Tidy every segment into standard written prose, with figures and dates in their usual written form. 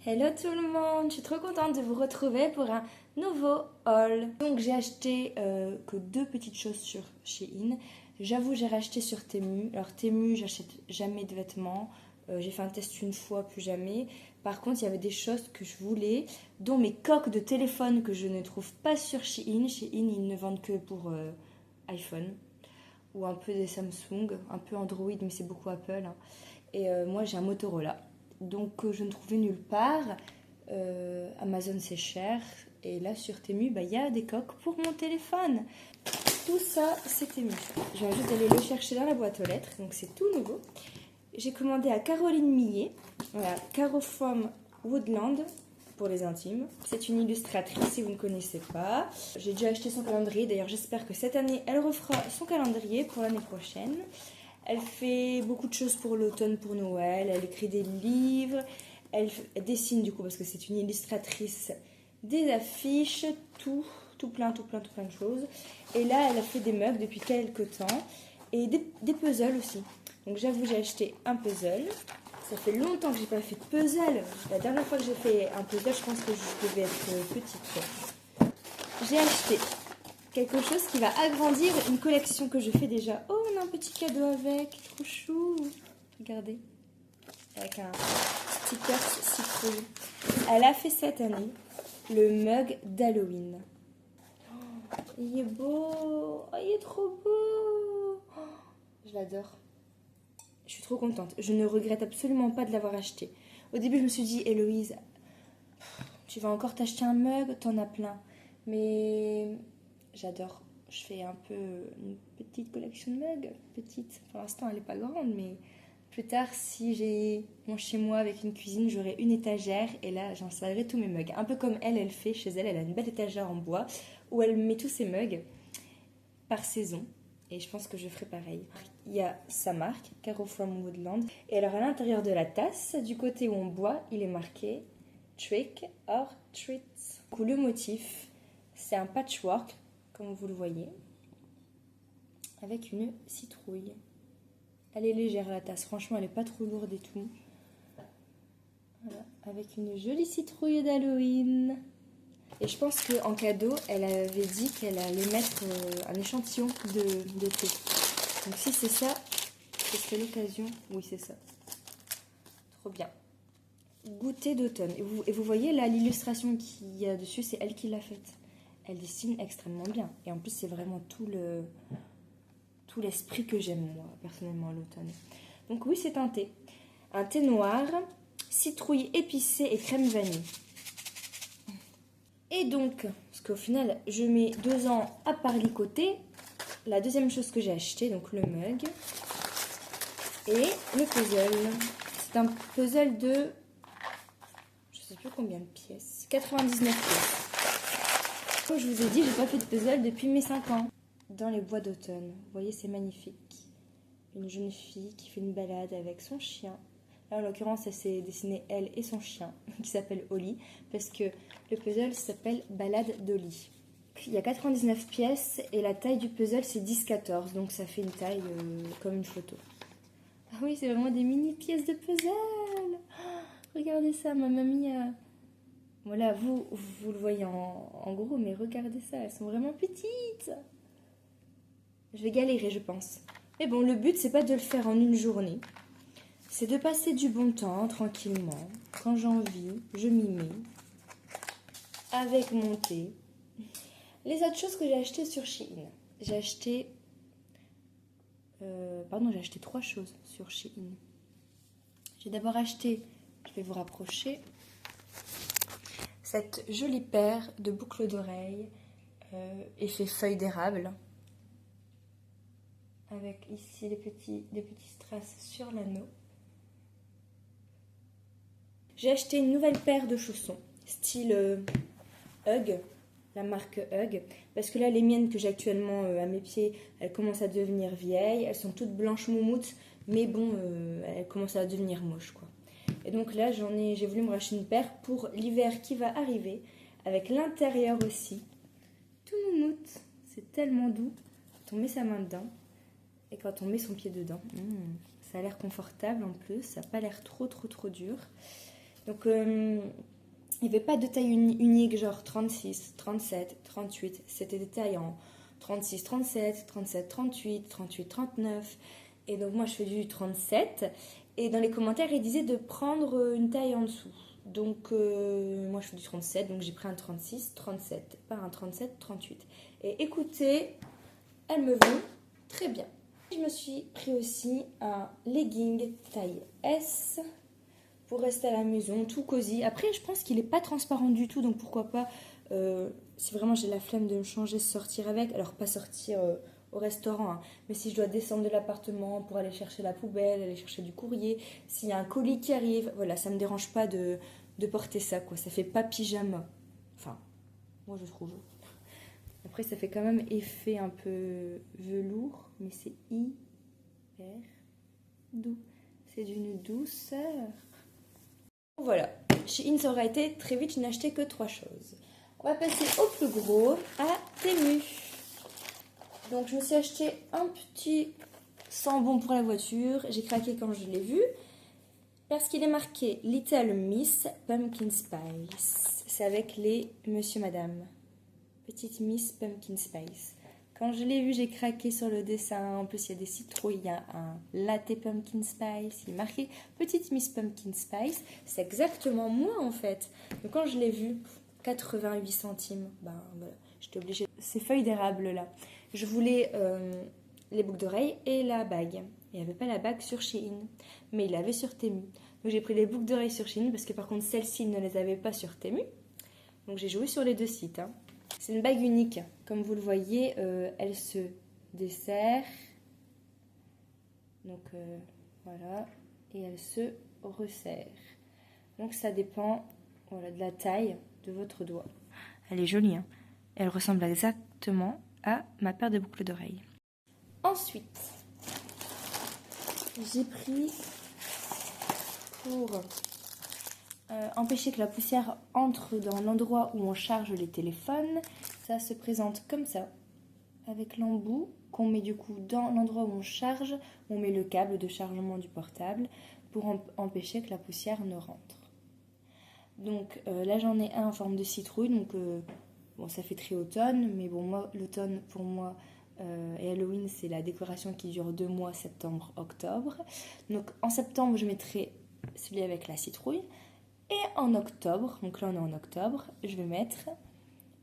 Hello tout le monde, je suis trop contente de vous retrouver pour un nouveau haul. Donc j'ai acheté que deux petites choses sur Shein. J'avoue j'ai racheté sur Temu. Alors Temu j'achète jamais de vêtements. J'ai fait un test une fois, plus jamais. Par contre il y avait des choses que je voulais, dont mes coques de téléphone que je ne trouve pas sur Shein. Shein ils ne vendent que pour iPhone. Ou un peu des Samsung, un peu Android mais c'est beaucoup Apple. Hein. Et moi j'ai un Motorola. Donc je ne trouvais nulle part. Amazon c'est cher. Et là sur Temu, il y a des coques pour mon téléphone. Tout ça c'est Temu. Je viens juste d'aller le chercher dans la boîte aux lettres. Donc c'est tout nouveau. J'ai commandé à Caroline Millet. Voilà, Caro from Woodland pour les intimes. C'est une illustratrice si vous ne connaissez pas. J'ai déjà acheté son calendrier. D'ailleurs j'espère que cette année elle refera son calendrier pour l'année prochaine. Elle fait beaucoup de choses pour l'automne, pour Noël. Elle écrit des livres. Elle dessine du coup, parce que c'est une illustratrice, des affiches, tout plein de choses. Et là, elle a fait des mugs depuis quelques temps. Et des puzzles aussi. Donc j'avoue, j'ai acheté un puzzle. Ça fait longtemps que j'ai pas fait de puzzle. La dernière fois que j'ai fait un puzzle, je pense que je devais être petite. J'ai acheté quelque chose qui va agrandir une collection que je fais déjà. Oh, on a un petit cadeau avec, trop chou. Regardez, avec un sticker citrouille. Elle a fait cette année le mug d'Halloween. Oh, il est beau, oh, il est trop beau. Oh, je l'adore. Je suis trop contente. Je ne regrette absolument pas de l'avoir acheté. Au début, je me suis dit, Héloïse, tu vas encore t'acheter un mug, t'en as plein. Mais j'adore. Je fais un peu une petite collection de mugs. Petite. Pour l'instant, elle n'est pas grande, mais plus tard, si j'ai mon chez moi avec une cuisine, j'aurai une étagère et là, j'installerai tous mes mugs. Un peu comme elle fait chez elle. Elle a une belle étagère en bois où elle met tous ses mugs par saison. Et je pense que je ferai pareil. Il y a sa marque, Caro from Woodland. Et alors, à l'intérieur de la tasse, du côté où on boit, il est marqué Trick or Treat. Du coup, le motif, c'est un patchwork, comme vous le voyez, avec une citrouille. Elle est légère la tasse, franchement elle n'est pas trop lourde et tout. Voilà, avec une jolie citrouille d'Halloween. Et je pense qu'en cadeau, elle avait dit qu'elle allait mettre un échantillon de thé. Donc si c'est ça, ce serait l'occasion. Oui, c'est ça. Trop bien. Goûter d'automne. Et vous voyez là, l'illustration qu'il y a dessus, c'est elle qui l'a faite. Elle dessine extrêmement bien. Et en plus, c'est vraiment tout l'esprit que j'aime, moi, personnellement, à l'automne. Donc oui, c'est un thé. Un thé noir, citrouille épicée et crème vanille. Et donc, parce qu'au final, je mets 2 ans à parlicoter. La deuxième chose que j'ai acheté, donc le mug. Et le puzzle. C'est un puzzle de... je sais plus combien de pièces. 99 pièces. Comme je vous ai dit, j'ai pas fait de puzzle depuis mes 5 ans. Dans les bois d'automne. Vous voyez, c'est magnifique. Une jeune fille qui fait une balade avec son chien. Là, en l'occurrence, elle s'est dessinée, elle et son chien, qui s'appelle Oli, parce que le puzzle s'appelle Balade d'Oli. Il y a 99 pièces et la taille du puzzle, c'est 10-14, donc ça fait une taille comme une photo. Ah oui, c'est vraiment des mini pièces de puzzle. Oh, regardez ça, ma mamie a... Voilà, vous le voyez en gros, mais regardez ça, elles sont vraiment petites. Je vais galérer, je pense. Mais bon, le but, c'est pas de le faire en une journée. C'est de passer du bon temps, tranquillement. Quand j'ai envie, je m'y mets. Avec mon thé. Les autres choses que j'ai achetées sur Shein. J'ai acheté 3 choses sur Shein. J'ai d'abord acheté, je vais vous rapprocher, cette jolie paire de boucles d'oreilles effet feuille d'érable. Avec ici des petits strass sur l'anneau. J'ai acheté une nouvelle paire de chaussons, style Hug, la marque Hug, parce que là, les miennes que j'ai actuellement à mes pieds, elles commencent à devenir vieilles, elles sont toutes blanches moumoutes, mais bon, elles commencent à devenir moches, quoi. Et donc là, j'ai voulu me racheter une paire pour l'hiver qui va arriver, avec l'intérieur aussi, tout moumoute, c'est tellement doux, quand on met sa main dedans, et quand on met son pied dedans, ça a l'air confortable en plus, ça n'a pas l'air trop dur. Donc il n'y avait pas de taille unique, genre 36, 37, 38. C'était des tailles en 36, 37, 37, 38, 38, 39. Et donc moi je fais du 37. Et dans les commentaires, ils disaient de prendre une taille en dessous. Donc moi je fais du 37, donc j'ai pris un 36, 37, pas un 37, 38. Et écoutez, elles me vont très bien. Je me suis pris aussi un legging taille S pour rester à la maison, tout cosy. Après, je pense qu'il n'est pas transparent du tout, donc pourquoi pas, si vraiment j'ai la flemme de me changer, sortir avec. Alors, pas sortir au restaurant, hein, mais si je dois descendre de l'appartement pour aller chercher la poubelle, aller chercher du courrier, s'il y a un colis qui arrive, voilà, ça ne me dérange pas de porter ça, quoi. Ça fait pas pyjama. Enfin, moi je trouve. Après, ça fait quand même effet un peu velours, mais c'est hyper doux. C'est d'une douceur. Voilà, chez In, ça aura été très vite, je n'ai acheté que 3 choses. On va passer au plus gros, à Temu. Donc, je me suis acheté un petit sambon pour la voiture. J'ai craqué quand je l'ai vu. Parce qu'il est marqué Little Miss Pumpkin Spice. C'est avec les Monsieur Madame. Petite Miss Pumpkin Spice. Quand je l'ai vu, j'ai craqué sur le dessin. En plus, il y a des citrouilles, il y a un latte pumpkin spice. Il est marqué Petite Miss Pumpkin Spice. C'est exactement moi, en fait. Donc, quand je l'ai vu, 88 centimes. Ben, voilà, j'étais obligée. Ces feuilles d'érable, là. Je voulais les boucles d'oreilles et la bague. Il n'y avait pas la bague sur Shein, mais il l'avait sur Temu. Donc, j'ai pris les boucles d'oreilles sur Shein parce que, par contre, celles-ci, il ne les avait pas sur Temu. Donc, j'ai joué sur les deux sites, hein. C'est une bague unique. Comme vous le voyez, elle se dessert. Donc voilà. Et elle se resserre. Donc ça dépend, voilà, de la taille de votre doigt. Elle est jolie, hein. Elle ressemble exactement à ma paire de boucles d'oreilles. Ensuite, j'ai pris pour empêcher que la poussière entre dans l'endroit où on charge les téléphones. Ça se présente comme ça, avec l'embout qu'on met du coup dans l'endroit où on charge. On met le câble de chargement du portable pour empêcher que la poussière ne rentre. Donc là j'en ai un en forme de citrouille, donc bon, ça fait très automne, mais bon, moi l'automne pour moi et Halloween c'est la décoration qui dure 2 mois, septembre, octobre. Donc en septembre je mettrai celui avec la citrouille. Et en octobre, donc là on est en octobre, je vais mettre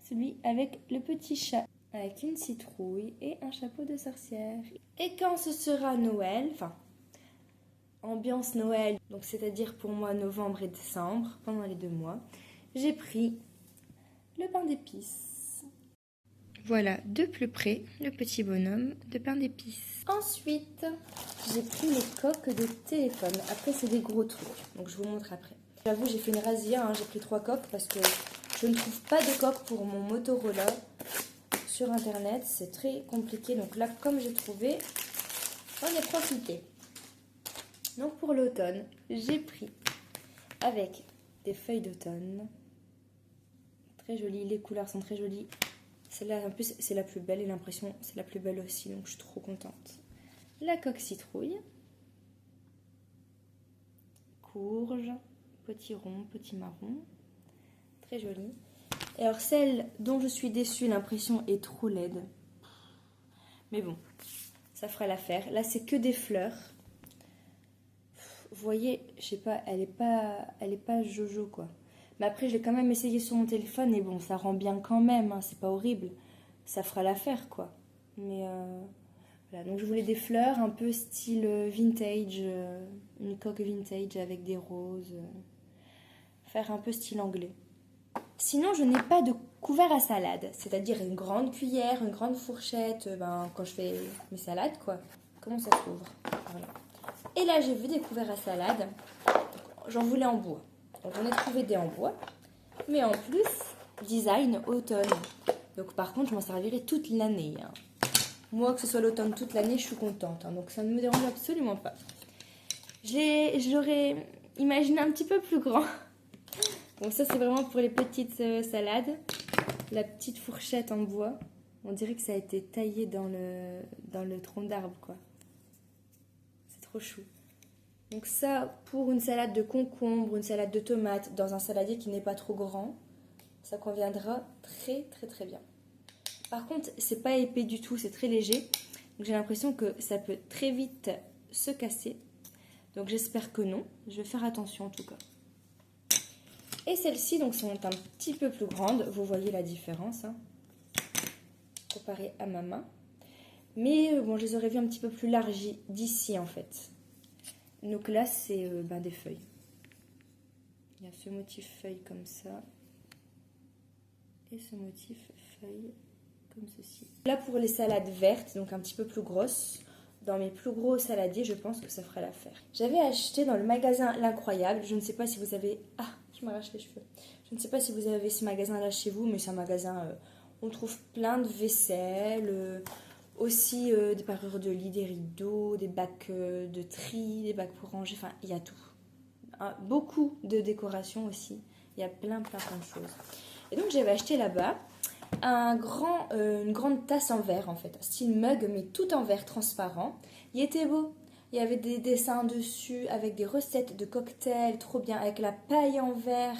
celui avec le petit chat, avec une citrouille et un chapeau de sorcière. Et quand ce sera Noël, enfin, ambiance Noël, donc c'est-à-dire pour moi novembre et décembre, pendant les 2 mois, j'ai pris le pain d'épices. Voilà, de plus près, le petit bonhomme de pain d'épices. Ensuite, j'ai pris les coques de téléphone. Après, c'est des gros trucs, donc je vous montre après. J'avoue, j'ai fait une razzia, hein. J'ai pris 3 coques parce que je ne trouve pas de coques pour mon Motorola sur internet. C'est très compliqué. Donc là, comme j'ai trouvé, j'en ai profité. Donc pour l'automne, j'ai pris avec des feuilles d'automne. Très jolies, les couleurs sont très jolies. Celle-là, en plus, c'est la plus belle et l'impression, c'est la plus belle aussi. Donc je suis trop contente. La coque citrouille. Courge. Petit rond, petit marron. Très joli. Et alors celle dont je suis déçue, l'impression est trop laide. Mais bon, ça fera l'affaire. Là, c'est que des fleurs. Vous voyez, je sais pas, elle est pas jojo, quoi. Mais après, je l'ai quand même essayé sur mon téléphone et bon, ça rend bien quand même, hein, c'est pas horrible. Ça fera l'affaire, quoi. Mais voilà, donc je voulais des fleurs un peu style vintage, une coque vintage avec des roses. Faire un peu style anglais. Sinon, je n'ai pas de couvert à salade, c'est-à-dire une grande cuillère, une grande fourchette, quand je fais mes salades, quoi. Comment ça s'ouvre? Voilà. Et là, j'ai vu des couverts à salade. J'en voulais en bois. Donc, j'en ai trouvé des en bois. Mais en plus, design automne. Donc, par contre, je m'en servirai toute l'année, hein. Moi, que ce soit l'automne toute l'année, je suis contente, hein. Donc, ça ne me dérange absolument pas. Je l'aurais imaginé un petit peu plus grand. Donc ça, c'est vraiment pour les petites salades. La petite fourchette en bois. On dirait que ça a été taillé dans le tronc d'arbre, quoi. C'est trop chou. Donc ça, pour une salade de concombre, une salade de tomates, dans un saladier qui n'est pas trop grand, ça conviendra très très très bien. Par contre, c'est pas épais du tout, c'est très léger. Donc j'ai l'impression que ça peut très vite se casser. Donc j'espère que non. Je vais faire attention en tout cas. Et celles-ci donc sont un petit peu plus grandes. Vous voyez la différence hein, comparé à ma main. Mais bon, je les aurais vues un petit peu plus larges d'ici en fait. Donc là, c'est des feuilles. Il y a ce motif feuille comme ça. Et ce motif feuille comme ceci. Là pour les salades vertes, donc un petit peu plus grosses, dans mes plus gros saladiers, je pense que ça fera l'affaire. J'avais acheté dans le magasin L'Incroyable, je ne sais pas si vous avez... Ah, je m'arrache les cheveux. Je ne sais pas si vous avez ce magasin-là chez vous, mais c'est un magasin... on trouve plein de vaisselle, aussi des parures de lit, des rideaux, des bacs de tri, des bacs pour ranger, enfin il y a tout. Beaucoup de décorations aussi, il y a plein de choses. Et donc j'avais acheté là-bas une grande tasse en verre en fait, style mug mais tout en verre transparent. Il était beau, il y avait des dessins dessus avec des recettes de cocktails, trop bien, avec la paille en verre.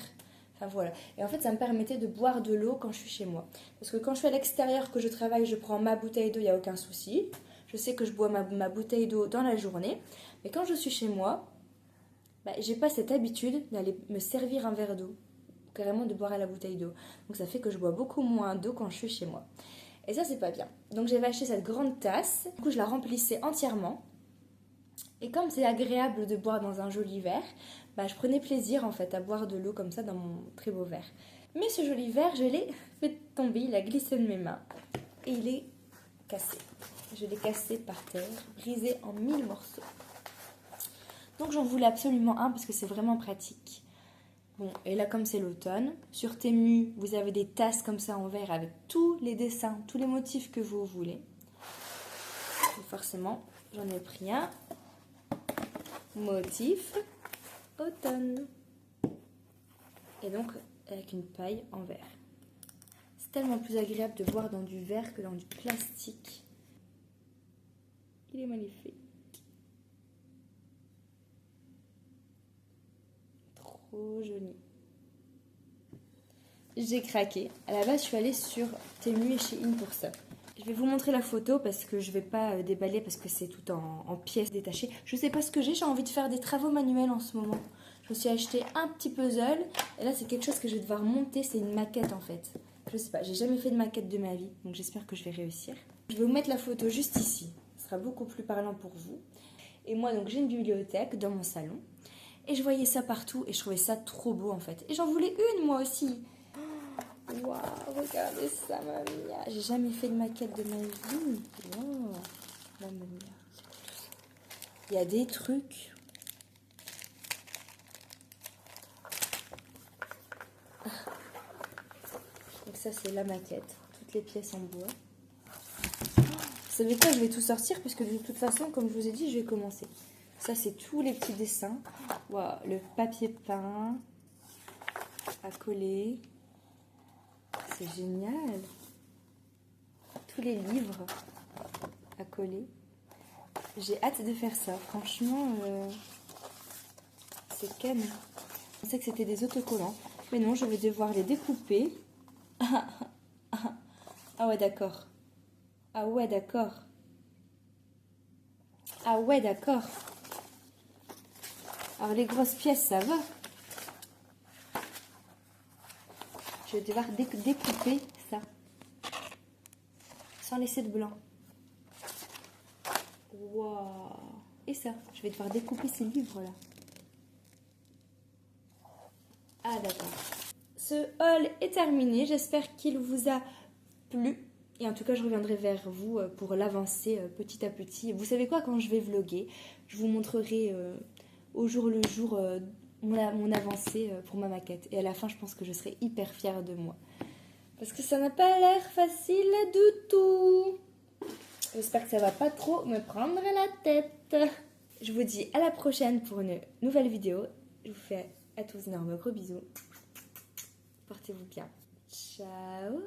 Enfin voilà, et en fait ça me permettait de boire de l'eau quand je suis chez moi. Parce que quand je suis à l'extérieur, que je travaille, je prends ma bouteille d'eau, il n'y a aucun souci. Je sais que je bois ma bouteille d'eau dans la journée. Mais quand je suis chez moi, j'ai pas cette habitude d'aller me servir un verre d'eau. Carrément de boire à la bouteille d'eau. Donc ça fait que je bois beaucoup moins d'eau quand je suis chez moi. Et ça c'est pas bien. Donc j'avais acheté cette grande tasse. Du coup je la remplissais entièrement. Et comme c'est agréable de boire dans un joli verre, je prenais plaisir en fait à boire de l'eau comme ça dans mon très beau verre. Mais ce joli verre, je l'ai fait tomber, il a glissé de mes mains. Et il est cassé. Je l'ai cassé par terre, brisé en 1000 morceaux. Donc j'en voulais absolument un parce que c'est vraiment pratique. Bon, et là comme c'est l'automne, sur Temu, vous avez des tasses comme ça en verre avec tous les dessins, tous les motifs que vous voulez. Et forcément, j'en ai pris un. Motif automne. Et donc avec une paille en verre. C'est tellement plus agréable de boire dans du verre que dans du plastique. Il est magnifique. Trop joli. J'ai craqué. À la base, je suis allée sur Temu et Shein pour ça. Je vais vous montrer la photo parce que je ne vais pas déballer parce que c'est tout en pièces détachées. Je ne sais pas ce que j'ai envie de faire des travaux manuels en ce moment. Je me suis acheté un petit puzzle et là c'est quelque chose que je vais devoir monter, c'est une maquette en fait. Je sais pas, j'ai jamais fait de maquette de ma vie, donc j'espère que je vais réussir. Je vais vous mettre la photo juste ici, ce sera beaucoup plus parlant pour vous. Et moi donc j'ai une bibliothèque dans mon salon et je voyais ça partout et je trouvais ça trop beau en fait. Et j'en voulais une moi aussi. Waouh, regardez ça, mamma mia. J'ai jamais fait de maquette de ma vie. Wow, mamma mia. Il y a des trucs. Donc ça, c'est la maquette. Toutes les pièces en bois. Vous savez quoi, je vais tout sortir puisque de toute façon, comme je vous ai dit, je vais commencer. Ça, c'est tous les petits dessins. Waouh, le papier peint à coller. C'est génial. Tous les livres à coller. J'ai hâte de faire ça. Franchement, c'est ken. Je pensais que c'était des autocollants. Mais non, je vais devoir les découper. Ah ouais, d'accord. Ah ouais, d'accord. Ah ouais, d'accord. Alors les grosses pièces, ça va. Je vais devoir découper ça. Sans laisser de blanc. Waouh. Et ça, je vais devoir découper ces livres-là. Ah d'accord. Ce haul est terminé. J'espère qu'il vous a plu. Et en tout cas, je reviendrai vers vous pour l'avancer petit à petit. Vous savez quoi, quand je vais vlogger, je vous montrerai au jour le jour mon avancée pour ma maquette. Et à la fin, je pense que je serai hyper fière de moi. Parce que ça n'a pas l'air facile du tout. J'espère que ça va pas trop me prendre la tête. Je vous dis à la prochaine pour une nouvelle vidéo. Je vous fais à tous d'énormes gros bisous. Portez-vous bien. Ciao.